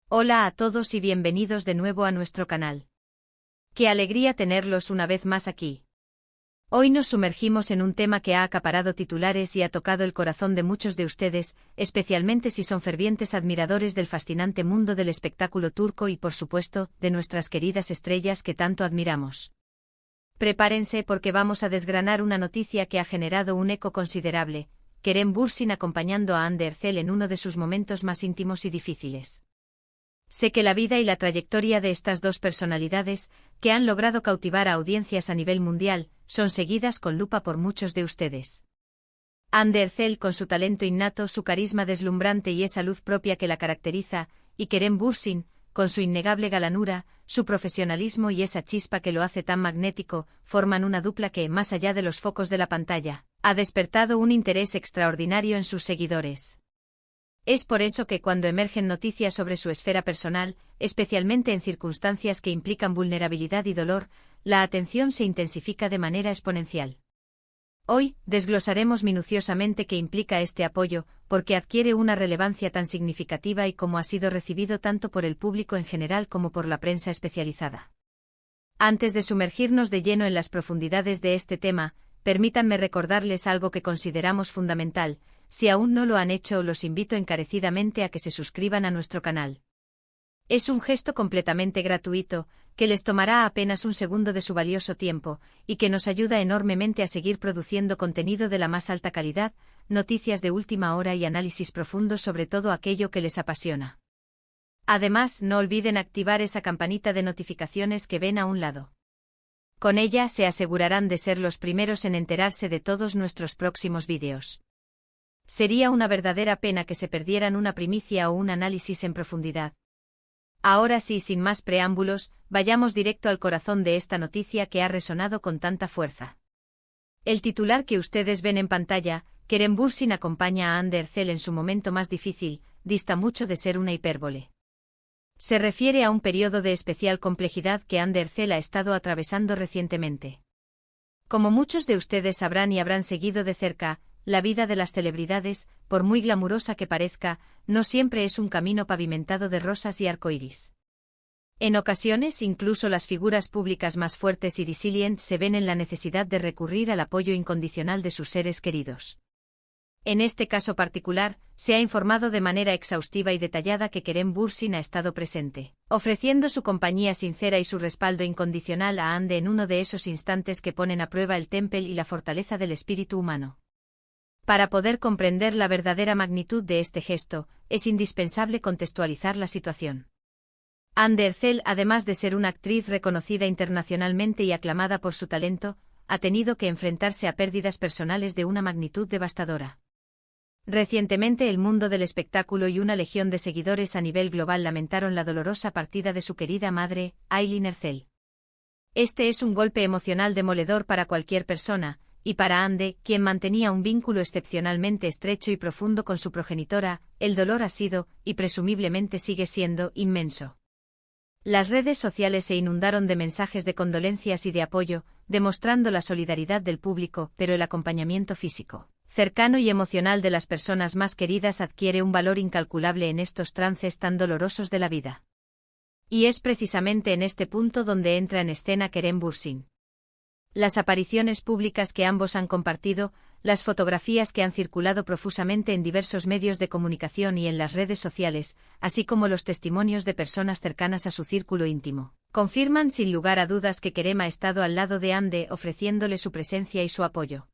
Hola a todos y bienvenidos de nuevo a nuestro canal. Qué alegría tenerlos una vez más aquí. Hoy nos sumergimos en un tema que ha acaparado titulares y ha tocado el corazón de muchos de ustedes, especialmente si son fervientes admiradores del fascinante mundo del espectáculo turco y, por supuesto, de nuestras queridas estrellas que tanto admiramos. Prepárense porque vamos a desgranar una noticia que ha generado un eco considerable: Kerem Bürsin acompañando a Hande Erçel en uno de sus momentos más íntimos y difíciles. Sé que la vida y la trayectoria de estas dos personalidades, que han logrado cautivar a audiencias a nivel mundial, son seguidas con lupa por muchos de ustedes. Hande Erçel, con su talento innato, su carisma deslumbrante y esa luz propia que la caracteriza, y Kerem Bürsin, con su innegable galanura, su profesionalismo y esa chispa que lo hace tan magnético, forman una dupla que, más allá de los focos de la pantalla, ha despertado un interés extraordinario en sus seguidores. Es por eso que cuando emergen noticias sobre su esfera personal, especialmente en circunstancias que implican vulnerabilidad y dolor, la atención se intensifica de manera exponencial. Hoy, desglosaremos minuciosamente qué implica este apoyo, por qué adquiere una relevancia tan significativa y cómo ha sido recibido tanto por el público en general como por la prensa especializada. Antes de sumergirnos de lleno en las profundidades de este tema, permítanme recordarles algo que consideramos fundamental. Si aún no lo han hecho, los invito encarecidamente a que se suscriban a nuestro canal. Es un gesto completamente gratuito, que les tomará apenas un segundo de su valioso tiempo, y que nos ayuda enormemente a seguir produciendo contenido de la más alta calidad, noticias de última hora y análisis profundos sobre todo aquello que les apasiona. Además, no olviden activar esa campanita de notificaciones que ven a un lado. Con ella se asegurarán de ser los primeros en enterarse de todos nuestros próximos vídeos. Sería una verdadera pena que se perdieran una primicia o un análisis en profundidad. Ahora sí, sin más preámbulos, vayamos directo al corazón de esta noticia que ha resonado con tanta fuerza. El titular que ustedes ven en pantalla, Kerem Bürsin acompaña a Hande Erçel en su momento más difícil, dista mucho de ser una hipérbole. Se refiere a un periodo de especial complejidad que Hande Erçel ha estado atravesando recientemente. Como muchos de ustedes sabrán y habrán seguido de cerca, la vida de las celebridades, por muy glamurosa que parezca, no siempre es un camino pavimentado de rosas y arcoíris. En ocasiones, incluso las figuras públicas más fuertes y resilientes se ven en la necesidad de recurrir al apoyo incondicional de sus seres queridos. En este caso particular, se ha informado de manera exhaustiva y detallada que Kerem Bürsin ha estado presente, ofreciendo su compañía sincera y su respaldo incondicional a Hande en uno de esos instantes que ponen a prueba el temple y la fortaleza del espíritu humano. Para poder comprender la verdadera magnitud de este gesto, es indispensable contextualizar la situación. Hande Erçel, además de ser una actriz reconocida internacionalmente y aclamada por su talento, ha tenido que enfrentarse a pérdidas personales de una magnitud devastadora. Recientemente el mundo del espectáculo y una legión de seguidores a nivel global lamentaron la dolorosa partida de su querida madre, Aylin Erçel. Este es un golpe emocional demoledor para cualquier persona, y para Hande, quien mantenía un vínculo excepcionalmente estrecho y profundo con su progenitora, el dolor ha sido, y presumiblemente sigue siendo, inmenso. Las redes sociales se inundaron de mensajes de condolencias y de apoyo, demostrando la solidaridad del público, pero el acompañamiento físico, cercano y emocional de las personas más queridas adquiere un valor incalculable en estos trances tan dolorosos de la vida. Y es precisamente en este punto donde entra en escena Kerem Bürsin. Las apariciones públicas que ambos han compartido, las fotografías que han circulado profusamente en diversos medios de comunicación y en las redes sociales, así como los testimonios de personas cercanas a su círculo íntimo, confirman sin lugar a dudas que Kerem ha estado al lado de Hande ofreciéndole su presencia y su apoyo.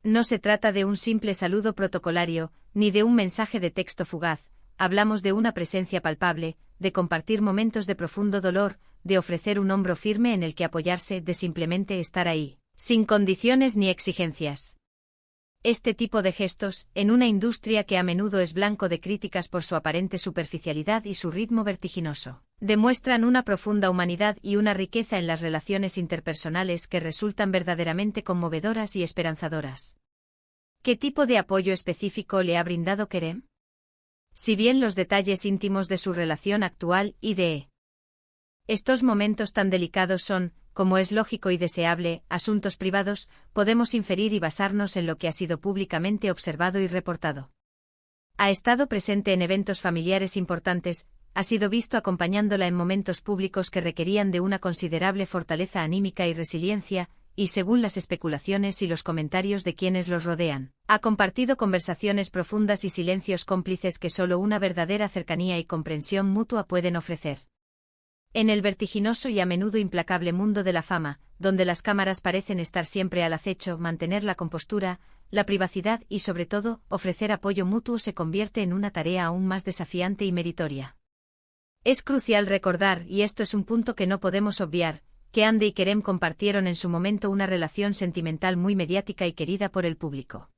No se trata de un simple saludo protocolario, ni de un mensaje de texto fugaz, hablamos de una presencia palpable, de compartir momentos de profundo dolor, de ofrecer un hombro firme en el que apoyarse, de simplemente estar ahí, sin condiciones ni exigencias. Este tipo de gestos, en una industria que a menudo es blanco de críticas por su aparente superficialidad y su ritmo vertiginoso, demuestran una profunda humanidad y una riqueza en las relaciones interpersonales que resultan verdaderamente conmovedoras y esperanzadoras. ¿Qué tipo de apoyo específico le ha brindado Kerem? Si bien los detalles íntimos de su relación actual y de estos momentos tan delicados son, como es lógico y deseable, asuntos privados, podemos inferir y basarnos en lo que ha sido públicamente observado y reportado. Ha estado presente en eventos familiares importantes, ha sido visto acompañándola en momentos públicos que requerían de una considerable fortaleza anímica y resiliencia, y según las especulaciones y los comentarios de quienes los rodean, ha compartido conversaciones profundas y silencios cómplices que solo una verdadera cercanía y comprensión mutua pueden ofrecer. En el vertiginoso y a menudo implacable mundo de la fama, donde las cámaras parecen estar siempre al acecho, mantener la compostura, la privacidad y sobre todo, ofrecer apoyo mutuo se convierte en una tarea aún más desafiante y meritoria. Es crucial recordar, y esto es un punto que no podemos obviar, que Ande y Kerem compartieron en su momento una relación sentimental muy mediática y querida por el público.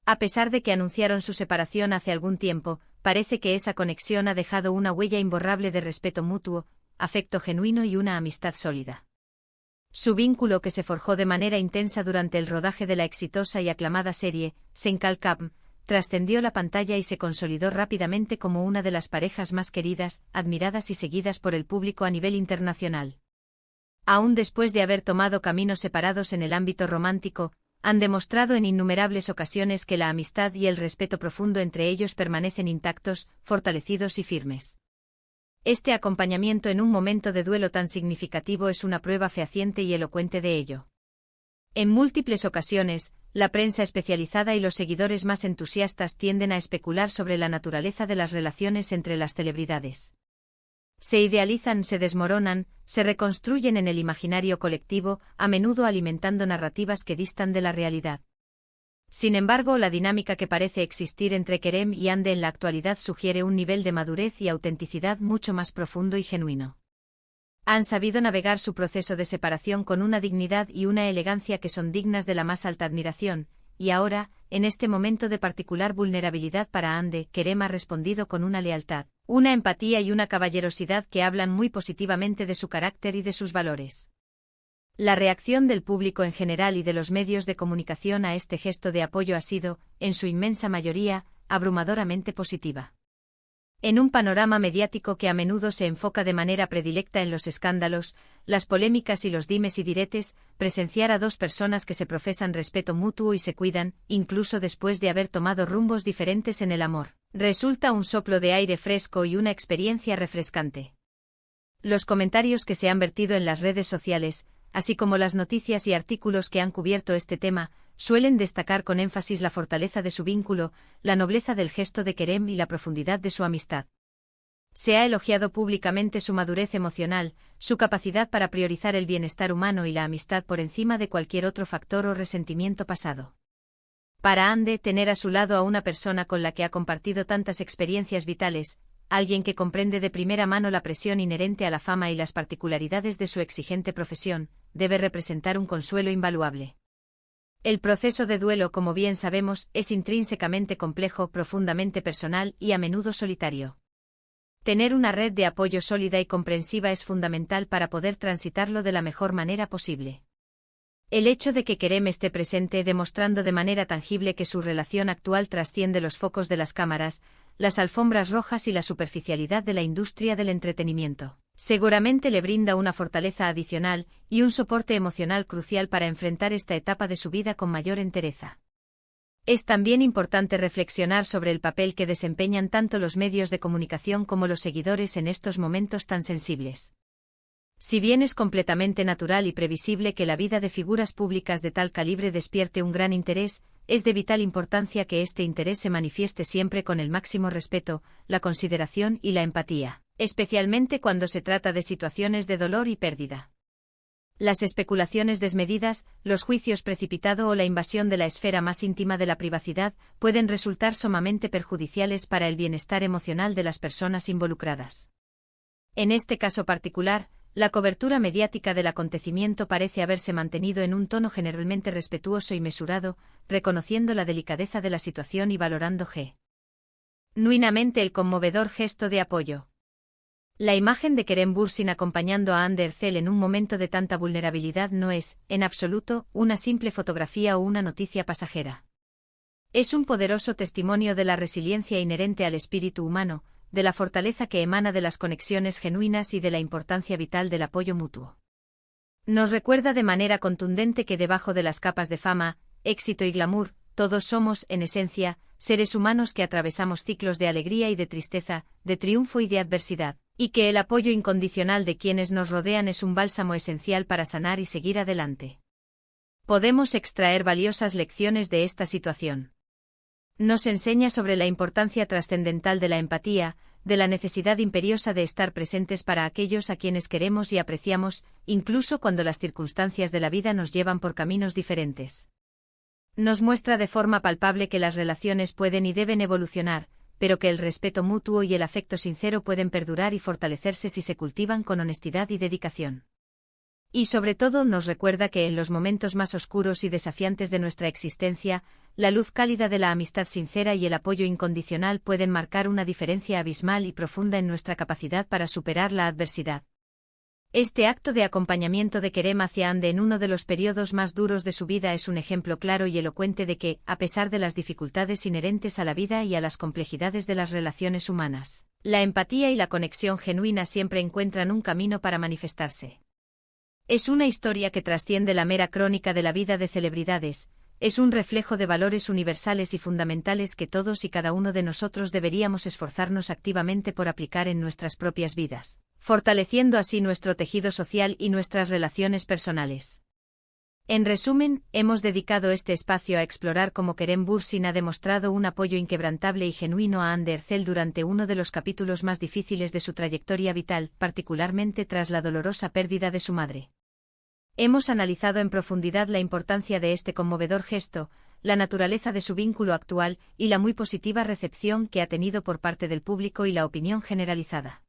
A pesar de que anunciaron su separación hace algún tiempo, parece que esa conexión ha dejado una huella imborrable de respeto mutuo, afecto genuino y una amistad sólida. Su vínculo, que se forjó de manera intensa durante el rodaje de la exitosa y aclamada serie Senkal Kapm, trascendió la pantalla y se consolidó rápidamente como una de las parejas más queridas, admiradas y seguidas por el público a nivel internacional. Aún después de haber tomado caminos separados en el ámbito romántico, han demostrado en innumerables ocasiones que la amistad y el respeto profundo entre ellos permanecen intactos, fortalecidos y firmes. Este acompañamiento en un momento de duelo tan significativo es una prueba fehaciente y elocuente de ello. En múltiples ocasiones, la prensa especializada y los seguidores más entusiastas tienden a especular sobre la naturaleza de las relaciones entre las celebridades. Se idealizan, se desmoronan, se reconstruyen en el imaginario colectivo, a menudo alimentando narrativas que distan de la realidad. Sin embargo, la dinámica que parece existir entre Kerem y Ande en la actualidad sugiere un nivel de madurez y autenticidad mucho más profundo y genuino. Han sabido navegar su proceso de separación con una dignidad y una elegancia que son dignas de la más alta admiración, y ahora, en este momento de particular vulnerabilidad para Ande, Kerem ha respondido con una lealtad, una empatía y una caballerosidad que hablan muy positivamente de su carácter y de sus valores. La reacción del público en general y de los medios de comunicación a este gesto de apoyo ha sido, en su inmensa mayoría, abrumadoramente positiva. En un panorama mediático que a menudo se enfoca de manera predilecta en los escándalos, las polémicas y los dimes y diretes, presenciar a dos personas que se profesan respeto mutuo y se cuidan, incluso después de haber tomado rumbos diferentes en el amor, resulta un soplo de aire fresco y una experiencia refrescante. Los comentarios que se han vertido en las redes sociales, así como las noticias y artículos que han cubierto este tema, suelen destacar con énfasis la fortaleza de su vínculo, la nobleza del gesto de Kerem y la profundidad de su amistad. Se ha elogiado públicamente su madurez emocional, su capacidad para priorizar el bienestar humano y la amistad por encima de cualquier otro factor o resentimiento pasado. Para Ande, tener a su lado a una persona con la que ha compartido tantas experiencias vitales, alguien que comprende de primera mano la presión inherente a la fama y las particularidades de su exigente profesión, debe representar un consuelo invaluable. El proceso de duelo, como bien sabemos, es intrínsecamente complejo, profundamente personal y a menudo solitario. Tener una red de apoyo sólida y comprensiva es fundamental para poder transitarlo de la mejor manera posible. El hecho de que Kerem esté presente demostrando de manera tangible que su relación actual trasciende los focos de las cámaras, las alfombras rojas y la superficialidad de la industria del entretenimiento, seguramente le brinda una fortaleza adicional y un soporte emocional crucial para enfrentar esta etapa de su vida con mayor entereza. Es también importante reflexionar sobre el papel que desempeñan tanto los medios de comunicación como los seguidores en estos momentos tan sensibles. Si bien es completamente natural y previsible que la vida de figuras públicas de tal calibre despierte un gran interés, es de vital importancia que este interés se manifieste siempre con el máximo respeto, la consideración y la empatía, especialmente cuando se trata de situaciones de dolor y pérdida. Las especulaciones desmedidas, los juicios precipitados o la invasión de la esfera más íntima de la privacidad pueden resultar sumamente perjudiciales para el bienestar emocional de las personas involucradas. En este caso particular, la cobertura mediática del acontecimiento parece haberse mantenido en un tono generalmente respetuoso y mesurado, reconociendo la delicadeza de la situación y valorando genuinamente el conmovedor gesto de apoyo. La imagen de Kerem Bürsin acompañando a Hande Erçel en un momento de tanta vulnerabilidad no es, en absoluto, una simple fotografía o una noticia pasajera. Es un poderoso testimonio de la resiliencia inherente al espíritu humano, de la fortaleza que emana de las conexiones genuinas y de la importancia vital del apoyo mutuo. Nos recuerda de manera contundente que debajo de las capas de fama, éxito y glamour, todos somos, en esencia, seres humanos que atravesamos ciclos de alegría y de tristeza, de triunfo y de adversidad, y que el apoyo incondicional de quienes nos rodean es un bálsamo esencial para sanar y seguir adelante. Podemos extraer valiosas lecciones de esta situación. Nos enseña sobre la importancia trascendental de la empatía, de la necesidad imperiosa de estar presentes para aquellos a quienes queremos y apreciamos, incluso cuando las circunstancias de la vida nos llevan por caminos diferentes. Nos muestra de forma palpable que las relaciones pueden y deben evolucionar, pero que el respeto mutuo y el afecto sincero pueden perdurar y fortalecerse si se cultivan con honestidad y dedicación. Y sobre todo nos recuerda que en los momentos más oscuros y desafiantes de nuestra existencia, la luz cálida de la amistad sincera y el apoyo incondicional pueden marcar una diferencia abismal y profunda en nuestra capacidad para superar la adversidad. Este acto de acompañamiento de Kerem hacia Ande en uno de los periodos más duros de su vida es un ejemplo claro y elocuente de que, a pesar de las dificultades inherentes a la vida y a las complejidades de las relaciones humanas, la empatía y la conexión genuina siempre encuentran un camino para manifestarse. Es una historia que trasciende la mera crónica de la vida de celebridades, es un reflejo de valores universales y fundamentales que todos y cada uno de nosotros deberíamos esforzarnos activamente por aplicar en nuestras propias vidas, fortaleciendo así nuestro tejido social y nuestras relaciones personales. En resumen, hemos dedicado este espacio a explorar cómo Kerem Bürsin ha demostrado un apoyo inquebrantable y genuino a Hande Erçel durante uno de los capítulos más difíciles de su trayectoria vital, particularmente tras la dolorosa pérdida de su madre. Hemos analizado en profundidad la importancia de este conmovedor gesto, la naturaleza de su vínculo actual y la muy positiva recepción que ha tenido por parte del público y la opinión generalizada.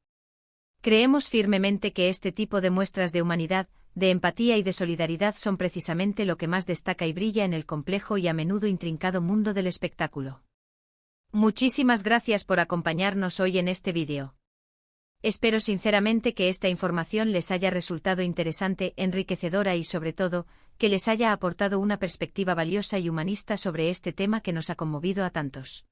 Creemos firmemente que este tipo de muestras de humanidad, de empatía y de solidaridad son precisamente lo que más destaca y brilla en el complejo y a menudo intrincado mundo del espectáculo. Muchísimas gracias por acompañarnos hoy en este vídeo. Espero sinceramente que esta información les haya resultado interesante, enriquecedora y sobre todo, que les haya aportado una perspectiva valiosa y humanista sobre este tema que nos ha conmovido a tantos.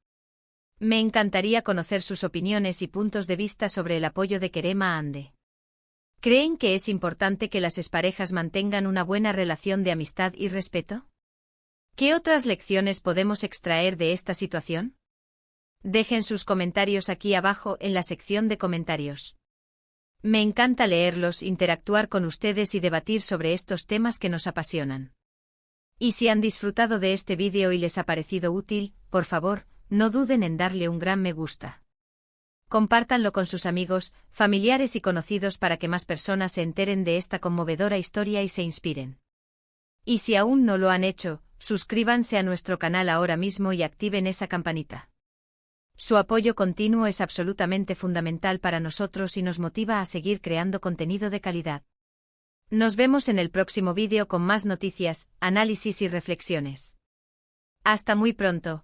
Me encantaría conocer sus opiniones y puntos de vista sobre el apoyo de Kerem a Hande. ¿Creen que es importante que las exparejas mantengan una buena relación de amistad y respeto? ¿Qué otras lecciones podemos extraer de esta situación? Dejen sus comentarios aquí abajo en la sección de comentarios. Me encanta leerlos, interactuar con ustedes y debatir sobre estos temas que nos apasionan. Y si han disfrutado de este vídeo y les ha parecido útil, por favor, no duden en darle un gran me gusta. Compártanlo con sus amigos, familiares y conocidos para que más personas se enteren de esta conmovedora historia y se inspiren. Y si aún no lo han hecho, suscríbanse a nuestro canal ahora mismo y activen esa campanita. Su apoyo continuo es absolutamente fundamental para nosotros y nos motiva a seguir creando contenido de calidad. Nos vemos en el próximo vídeo con más noticias, análisis y reflexiones. Hasta muy pronto.